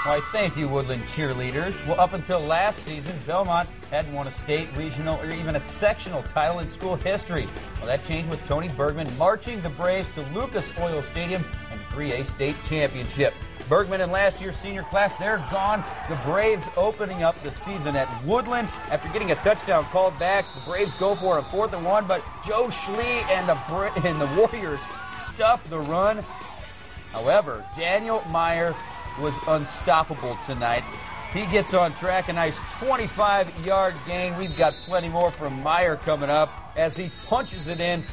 Why, thank you, Woodland cheerleaders. Well, up until last season, Bellmont hadn't won a state, regional, or even a sectional title in school history. Well, that changed with Tony Bergman marching the Braves to Lucas Oil Stadium and 3A state championship. Bergman and last year's senior class, they're gone. The Braves opening up the season at Woodlan. After getting a touchdown called back, the Braves go for a 4th and 1, but Joe Schlee and the Warriors stuff the run. However, Daniel Meyer was unstoppable tonight. He gets on track, a nice 25-yard gain. We've got plenty more from Meyer coming up as he punches it in.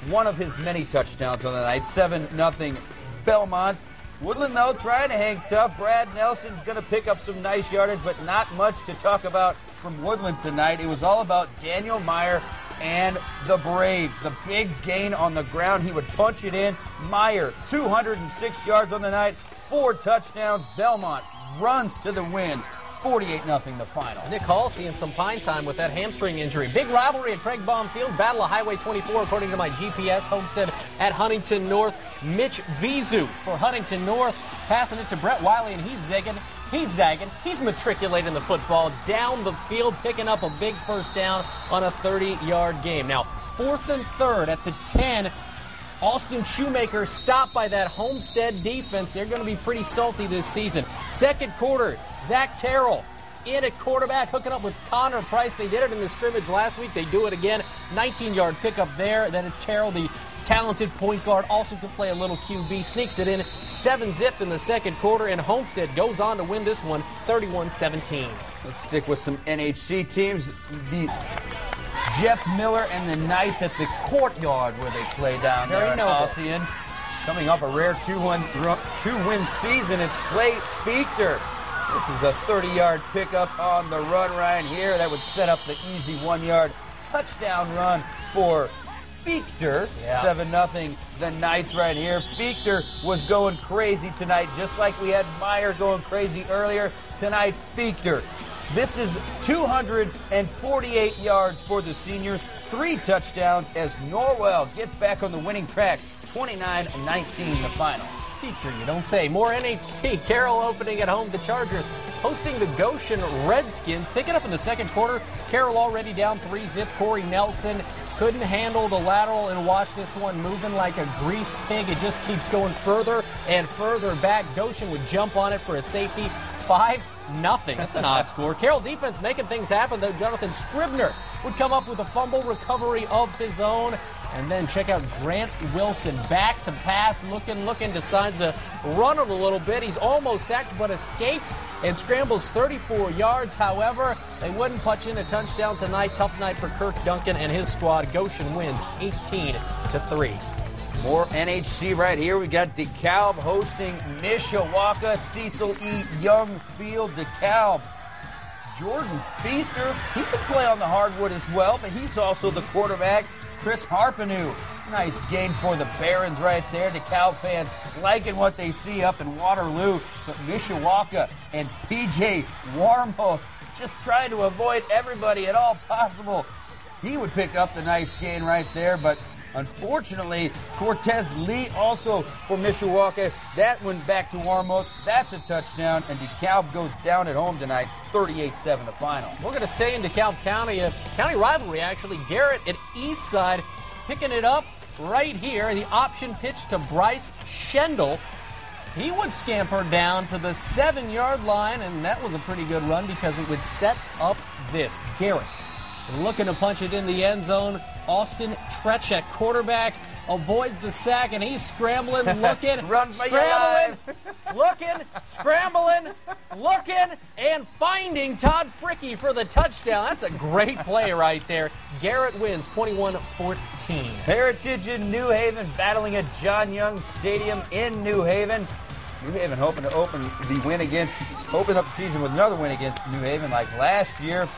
One of his many touchdowns on the night, 7-0 Bellmont. Woodland, though, trying to hang tough. Brad Nelson going to pick up some nice yardage, but not much to talk about from Woodland tonight. It was all about Daniel Meyer and the Braves. The big gain on the ground. He would punch it in. Meyer, 206 yards on the night, 4 touchdowns. Bellmont runs to the win. 48-0 the final. Nick Hall seeing some pine time with that hamstring injury. Big rivalry at Craig Baum Field. Battle of Highway 24 according to my GPS. Homestead at Huntington North. Mitch Vizu for Huntington North. Passing it to Brett Wiley, and he's zigging. He's zagging. He's matriculating the football down the field, picking up a big first down on a 30-yard game. Now, 4th and 3rd at the 10. Austin Shoemaker stopped by that Homestead defense. They're going to be pretty salty this season. Second quarter, Zach Terrell in at quarterback, hooking up with Connor Price. They did it in the scrimmage last week. They do it again. 19-yard pickup there. Then it's Terrell, the talented point guard, also can play a little QB. Sneaks it in 7-zip in the second quarter, and Homestead goes on to win this one 31-17. Let's stick with some NHC teams. The Jeff Miller and the Knights at the Courtyard where they play down there in Goshen. Coming off a rare 2-win season, it's Clay Fichter. This is a 30-yard pickup on the run right here. That would set up the easy 1-yard touchdown run for Fichter. 7-0 the Knights right here. Fichter was going crazy tonight, just like we had Meyer going crazy earlier. Tonight, Fichter. This is 248 yards for the senior, 3 touchdowns as Norwell gets back on the winning track, 29-19 the final. Fichter, you don't say. More NHC. Carroll opening at home. The Chargers hosting the Goshen Redskins. Picking up in the second quarter. Carroll already down 3-zip. Corey Nelson couldn't handle the lateral, and watch this one moving like a greased pig. It just keeps going further and further back. Goshen would jump on it for a safety. 5-0. That's an odd score. Carroll defense making things happen, though. Jonathan Scribner would come up with a fumble recovery of his own. And then check out Grant Wilson back to pass, looking, decides to run it a little bit. He's almost sacked, but escapes and scrambles 34 yards. However, they wouldn't punch in a touchdown tonight. Tough night for Kirk Duncan and his squad. Goshen wins 18-3. More NHC right here. We got DeKalb hosting Mishawaka, Cecil E. Young Field. DeKalb. Jordan Feaster, he could play on the hardwood as well, but he's also the quarterback. Chris Harpenu, nice gain for the Barons right there. DeKalb fans liking what they see up in Waterloo. But Mishawaka and PJ Warmoth just trying to avoid everybody at all possible. He would pick up the nice gain right there, but unfortunately, Cortez Lee also for Mishawaka. That went back to Warmoth. That's a touchdown, and DeKalb goes down at home tonight, 38-7 the final. We're going to stay in DeKalb County, a county rivalry actually. Garrett at Eastside picking it up right here. The option pitch to Bryce Schendel. He would scamper down to the 7-yard line, and that was a pretty good run because it would set up this. Garrett looking to punch it in the end zone. Austin Trechek, quarterback, avoids the sack, and he's scrambling, looking, scrambling, looking, scrambling, looking, and finding Todd Fricke for the touchdown. That's a great play right there. Garrett wins 21-14. Heritage in New Haven battling at John Young Stadium in New Haven. New Haven hoping to open up the season with another win against New Haven like last year.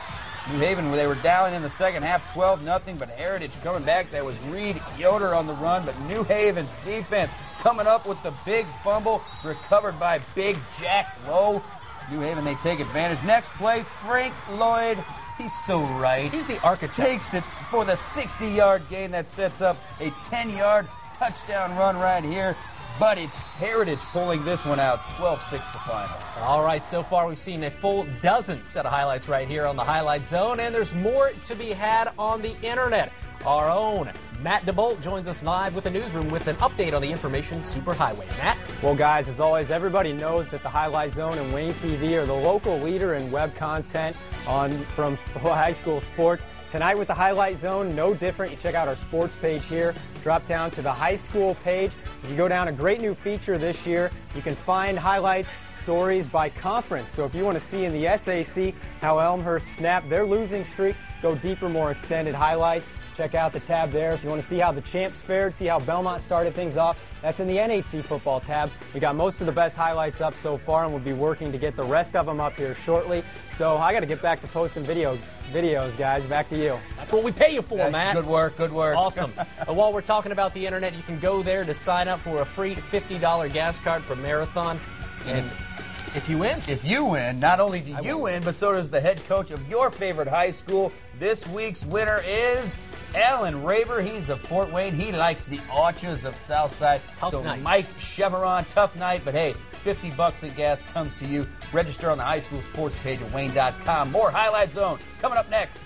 New Haven, they were down in the second half, 12-0, but Heritage coming back. That was Reed Yoder on the run, but New Haven's defense coming up with the big fumble, recovered by Big Jack Lowe. New Haven, they take advantage. Next play, Frank Lloyd. He's so right. He's the architect. Takes it for the 60-yard gain that sets up a 10-yard touchdown run right here. but it's Heritage pulling this one out 12-6 the final. All right, so far we've seen a full dozen set of highlights right here on the Highlight Zone, and there's more to be had on the internet. Our own Matt DeBolt joins us live with the newsroom with an update on the information superhighway. Matt? Well, guys, as always, everybody knows that the Highlight Zone and Wayne TV are the local leader in web content from high school sports. Tonight with the Highlight Zone, no different. You check out our sports page here. Drop down to the high school page. If you go down, a great new feature this year. You can find highlights, stories by conference. So if you want to see in the SAC how Elmhurst snapped their losing streak, go deeper, more extended highlights. Check out the tab there. If you want to see how the champs fared, see how Bellmont started things off, that's in the NHC football tab. We got most of the best highlights up so far, and we'll be working to get the rest of them up here shortly. So I got to get back to posting videos, guys. Back to you. That's what we pay you for, Matt. Good work, good work. Awesome. While we're talking about the internet, you can go there to sign up for a free $50 gas card for Marathon. And if you win, not only do you win, but so does the head coach of your favorite high school. This week's winner is Alan Raber. He's of Fort Wayne. He likes the Arches of Southside. Tough night. Mike Chevron, tough night, but hey, $50 in gas comes to you. Register on the high school sports page at wayne.com. More Highlight Zone coming up next.